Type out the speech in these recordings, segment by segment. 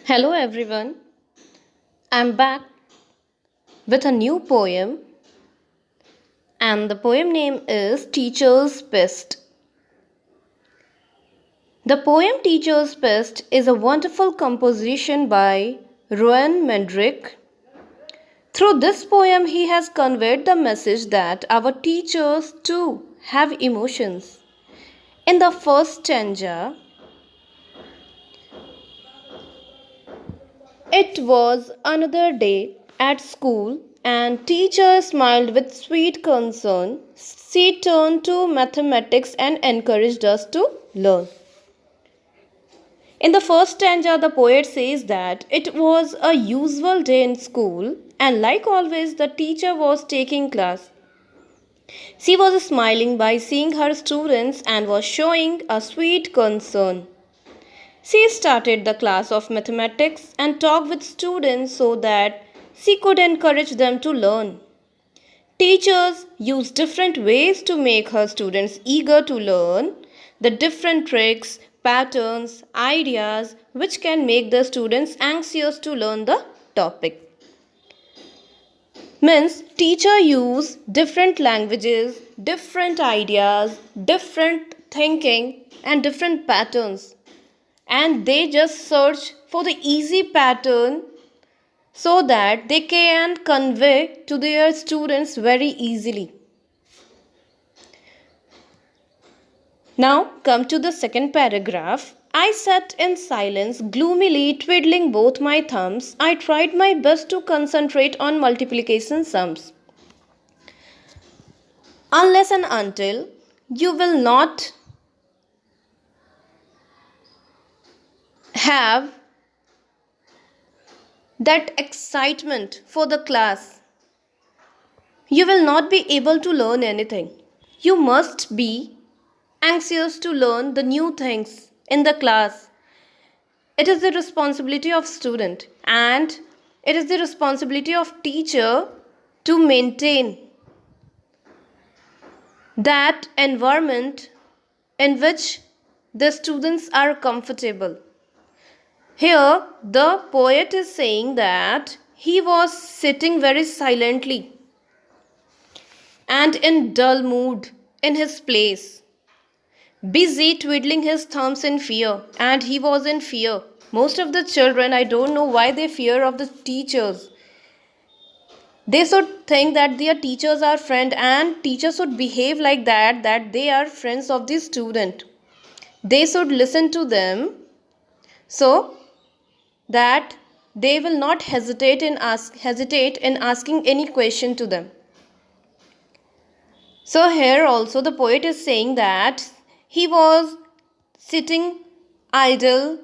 Hello everyone, I'm back with a new poem, and the poem name is Teacher's Pest. The poem Teacher's Pest is a wonderful composition by Rowan Mendrick. Through this poem, he has conveyed the message that our teachers too have emotions. In the first stanza, it was another day at school, and teacher smiled with sweet concern. She turned to mathematics and encouraged us to learn. In the first stanza, the poet says that it was a usual day in school, and like always, the teacher was taking class. She was smiling by seeing her students and was showing a sweet concern. She started the class of mathematics and talked with students so that she could encourage them to learn. Teachers use different ways to make her students eager to learn, the different tricks, patterns, ideas which can make the students anxious to learn the topic. Means teacher use different languages, different ideas, different thinking and different patterns, and they just search for the easy pattern so that they can convey to their students very easily. Now come to the second paragraph. I sat in silence, gloomily twiddling both my thumbs. I tried my best to concentrate on multiplication sums. Unless and until you will not have that excitement for the class, you will not be able to learn anything. You must be anxious to learn the new things in the class. It is the responsibility of student and it is the responsibility of teacher to maintain that environment in which the students are comfortable. Here the poet is saying that he was sitting very silently and in dull mood in his place, busy twiddling his thumbs in fear, and he was in fear. Most of the children, I don't know why they fear of the teachers. They should think that their teachers are friend and teachers should behave like that they are friends of the student. They should listen to them so that they will not hesitate in asking any question to them. So here also the poet is saying that he was sitting idle,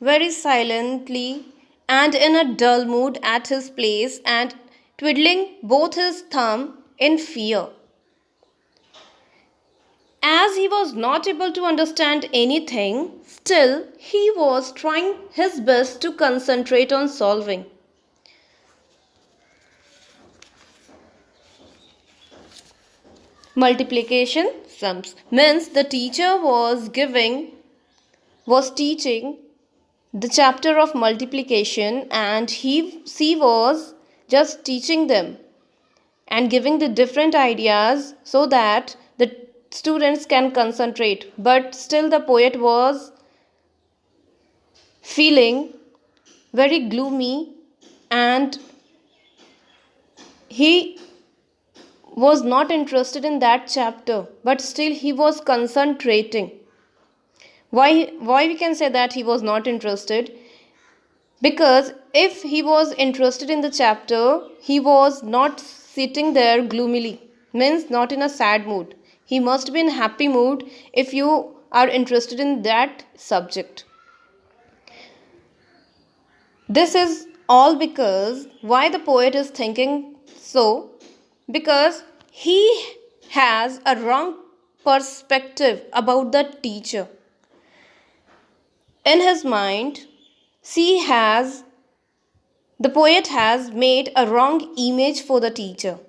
very silently, and in a dull mood at his place and twiddling both his thumb in fear. As he was not able to understand anything, still he was trying his best to concentrate on solving. Multiplication sums means the teacher was teaching the chapter of multiplication, and she was just teaching them and giving the different ideas so that the students can concentrate, but still the poet was feeling very gloomy and he was not interested in that chapter, but still he was concentrating. Why we can say that he was not interested? Because if he was interested in the chapter, he was not sitting there gloomily, means not in a sad mood. He must be in happy mood if you are interested in that subject. This is all because why the poet is thinking so? Because he has a wrong perspective about the teacher. In his mind, the poet has made a wrong image for the teacher.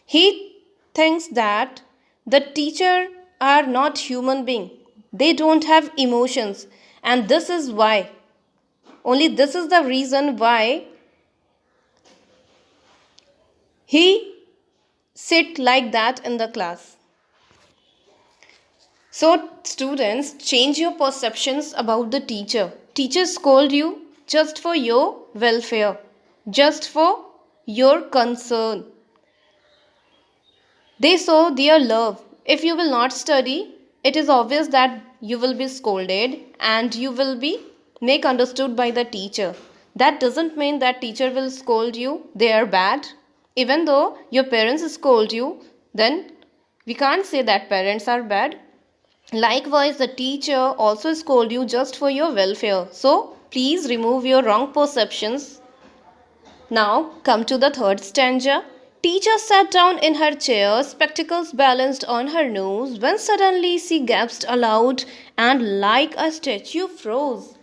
He thinks that the teacher are not human being. They don't have emotions, and this is why Only this is the reason why he sit like that in the class. So, students, change your perceptions about the teacher. Teachers scold you just for your welfare, just for your concern. They show their love. If you will not study, it is obvious that you will be scolded and you will be make understood by the teacher. That doesn't mean that teacher will scold you, they are bad. Even though your parents scold you, then we can't say that parents are bad. Likewise, the teacher also scold you just for your welfare. So, please remove your wrong perceptions. Now, come to the third stanza. Teacher sat down in her chair, spectacles balanced on her nose, when suddenly she gasped aloud and like a statue froze.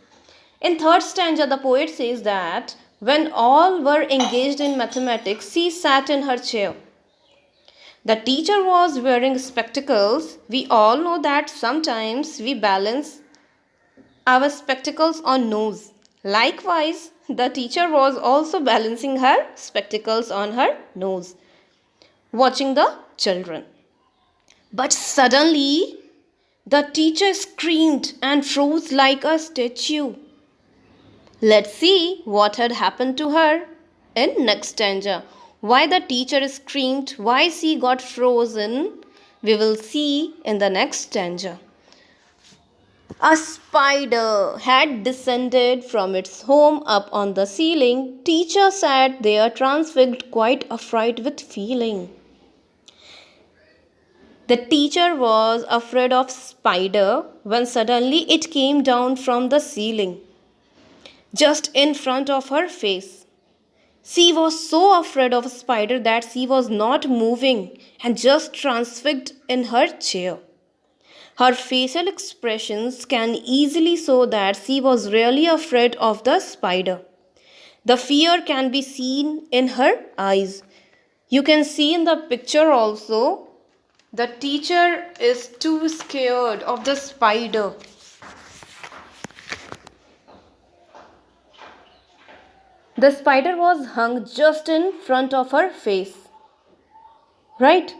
In third stanza, the poet says that when all were engaged in mathematics, she sat in her chair. The teacher was wearing spectacles. We all know that sometimes we balance our spectacles on nose. Likewise, the teacher was also balancing her spectacles on her nose, watching the children. But suddenly, the teacher screamed and froze like a statue. Let's see what had happened to her in next stanza. Why the teacher screamed, why she got frozen, we will see in the next stanza. A spider had descended from its home up on the ceiling. Teacher sat there transfixed, quite afraid with feeling. The teacher was afraid of spider when suddenly it came down from the ceiling, just in front of her face. She was so afraid of a spider that she was not moving and just transfixed in her chair. Her facial expressions can easily show that she was really afraid of the spider. The fear can be seen in her eyes. You can see in the picture also, the teacher is too scared of the spider. The spider was hung just in front of her face. Right?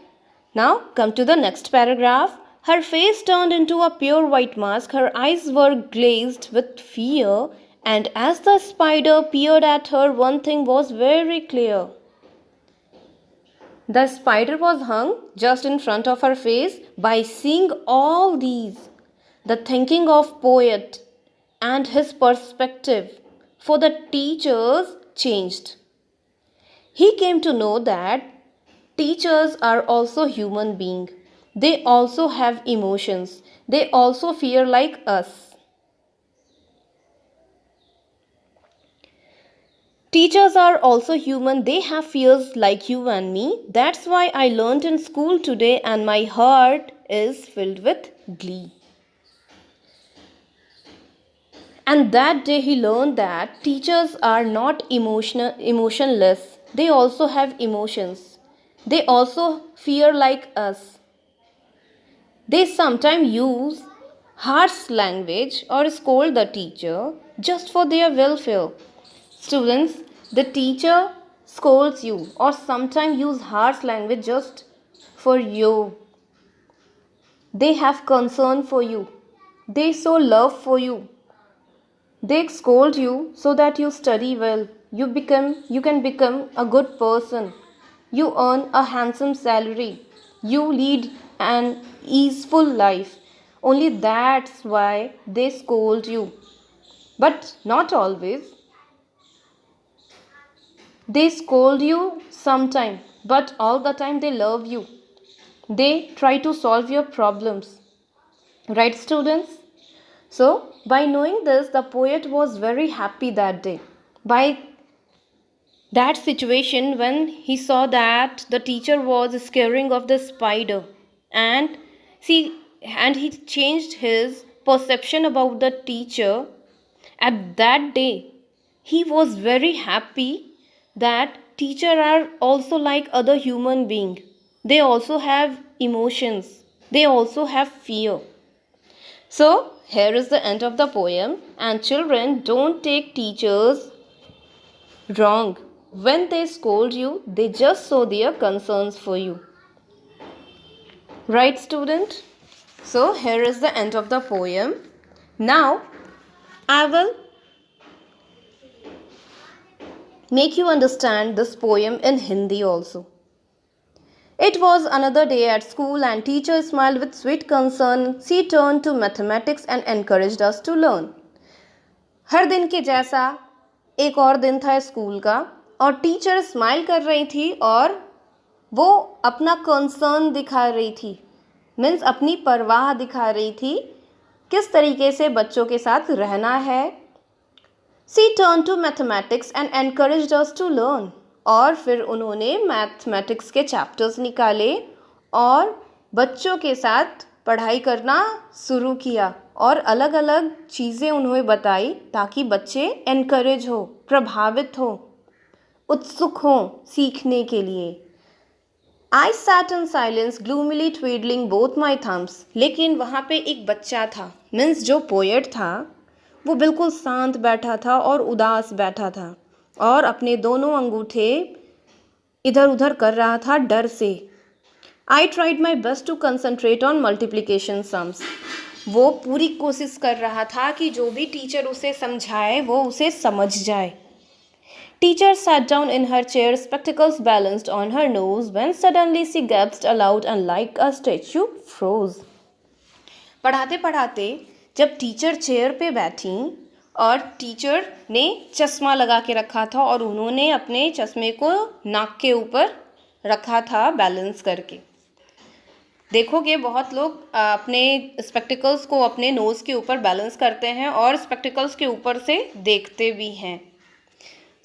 Now come to the next paragraph. Her face turned into a pure white mask. Her eyes were glazed with fear. And as the spider peered at her, one thing was very clear. The spider was hung just in front of her face. By seeing all these, the thinking of poet and his perspective for the teachers changed. He came to know that teachers are also human beings. They also have emotions. They also fear like us. Teachers are also human. They have fears like you and me. That's why I learned in school today and my heart is filled with glee. And that day he learned that teachers are not emotionless. They also have emotions. They also fear like us. They sometimes use harsh language or scold the teacher just for their welfare. Students, the teacher scolds you or sometimes use harsh language just for you. They have concern for you. They show love for you. They scold you so that you study well. You can become a good person. You earn a handsome salary. You lead an easeful life. Only that's why they scold you. But not always. They scold you sometime, but all the time they love you. They try to solve your problems. Right, students? So, by knowing this, the poet was very happy that day. By that situation, when he saw that the teacher was scaring of the spider, and he changed his perception about the teacher. At that day, he was very happy that teachers are also like other human beings. They also have emotions. They also have fear. So here is the end of the poem, and children, don't take teachers wrong. When they scold you, they just show their concerns for you. Right, student? So here is the end of the poem. Now I will make you understand this poem in Hindi also. It was another day at school and teacher smiled with sweet concern. She turned to mathematics and encouraged us to learn. हर दिन के जैसा एक और दिन था school का और teacher smile कर रही थी और वो अपना कंसर्न दिखा रही थी, मीन्स अपनी परवाह दिखा रही थी किस तरीके से बच्चों के साथ रहना है. She turned to mathematics and encouraged us to learn. और फिर उन्होंने मैथमेटिक्स के चैप्टर्स निकाले और बच्चों के साथ पढ़ाई करना शुरू किया और अलग अलग चीज़ें उन्होंने बताई ताकि बच्चे एनकरेज हो, प्रभावित हो, उत्सुक हो सीखने के लिए. I sat in silence, gloomily twiddling both my thumbs. लेकिन वहाँ पे एक बच्चा था, मीन्स जो पोएट था वो बिल्कुल शांत बैठा था और उदास बैठा था और अपने दोनों अंगूठे इधर उधर कर रहा था डर से. I tried my best to concentrate on multiplication sums. वो पूरी कोशिश कर रहा था कि जो भी टीचर उसे समझाए वो उसे समझ जाए. Teacher sat down in her chair, spectacles balanced on her nose, when suddenly she gasped aloud and like a statue froze. पढ़ाते पढ़ाते जब टीचर चेयर पे बैठी और टीचर ने चश्मा लगा के रखा था और उन्होंने अपने चश्मे को नाक के ऊपर रखा था बैलेंस करके. देखोगे बहुत लोग अपने स्पेक्टिकल्स को अपने नोज़ के ऊपर बैलेंस करते हैं और स्पेक्टिकल्स के ऊपर से देखते भी हैं.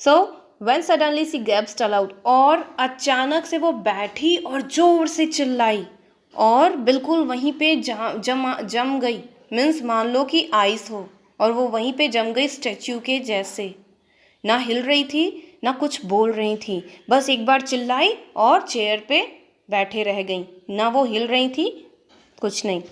So when suddenly she gasped aloud, और अचानक से वो बैठी और ज़ोर से चिल्लाई और बिल्कुल वहीं पे जम गई, मीन्स मान लो कि आइस हो और वो वहीं पे जम गई स्टैच्यू के जैसे. ना हिल रही थी ना कुछ बोल रही थी, बस एक बार चिल्लाई और चेयर पे बैठे रह गई. ना वो हिल रही थी, कुछ नहीं.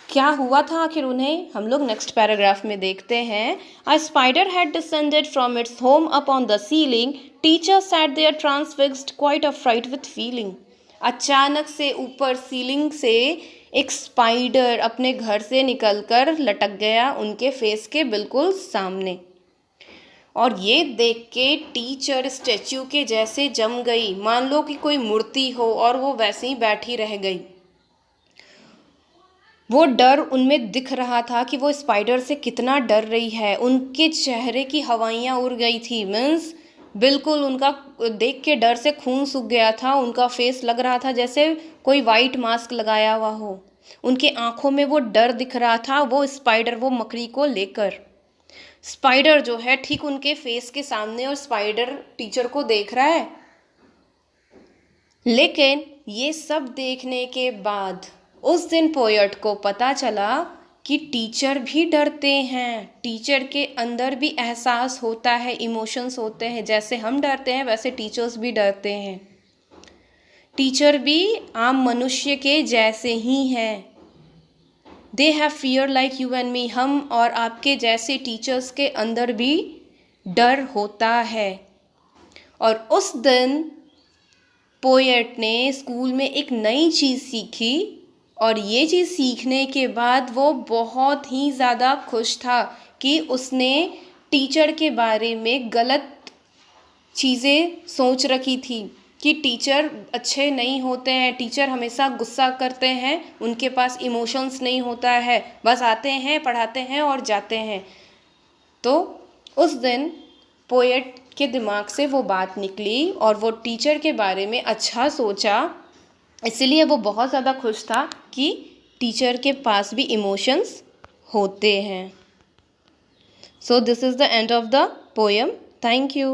क्या हुआ था आखिर उन्हें, हम लोग नेक्स्ट पैराग्राफ में देखते हैं. A spider had descended from its home upon the ceiling. Teacher sat there transfixed, quite affright with feeling. अचानक से ऊपर सीलिंग से एक स्पाइडर अपने घर से निकलकर लटक गया उनके फेस के बिल्कुल सामने और ये देख के टीचर स्टैच्यू के जैसे जम गई, मान लो कि कोई मूर्ति हो और वो वैसे ही बैठी रह गई. वो डर उनमें दिख रहा था कि वो स्पाइडर से कितना डर रही है. उनके चेहरे की हवाइयाँ उड़ गई थी, मीन्स बिल्कुल उनका देख के डर से खून सूख गया था. उनका फेस लग रहा था जैसे कोई वाइट मास्क लगाया हुआ हो. उनके आँखों में वो डर दिख रहा था, वो स्पाइडर, वो मकड़ी को लेकर. स्पाइडर जो है ठीक उनके फेस के सामने और स्पाइडर टीचर को देख रहा है. लेकिन ये सब देखने के बाद उस दिन पोएट को पता चला कि टीचर भी डरते हैं. टीचर के अंदर भी एहसास होता है, इमोशंस होते हैं. जैसे हम डरते हैं वैसे टीचर्स भी डरते हैं. टीचर भी आम मनुष्य के जैसे ही हैं. They have fear like you and me. हम और आपके जैसे टीचर्स के अंदर भी डर होता है. और उस दिन पोएट ने स्कूल में एक नई चीज़ सीखी और ये चीज़ सीखने के बाद वो बहुत ही ज़्यादा खुश था कि उसने टीचर के बारे में गलत चीज़ें सोच रखी थी कि टीचर अच्छे नहीं होते हैं, टीचर हमेशा गुस्सा करते हैं, उनके पास इमोशंस नहीं होता है, बस आते हैं, पढ़ाते हैं और जाते हैं. तो उस दिन पोएट के दिमाग से वो बात निकली और वो टीचर के बारे में अच्छा सोचा. इसलिए वो बहुत ज़्यादा खुश था कि टीचर के पास भी इमोशंस होते हैं. So this is the end of the poem. Thank you.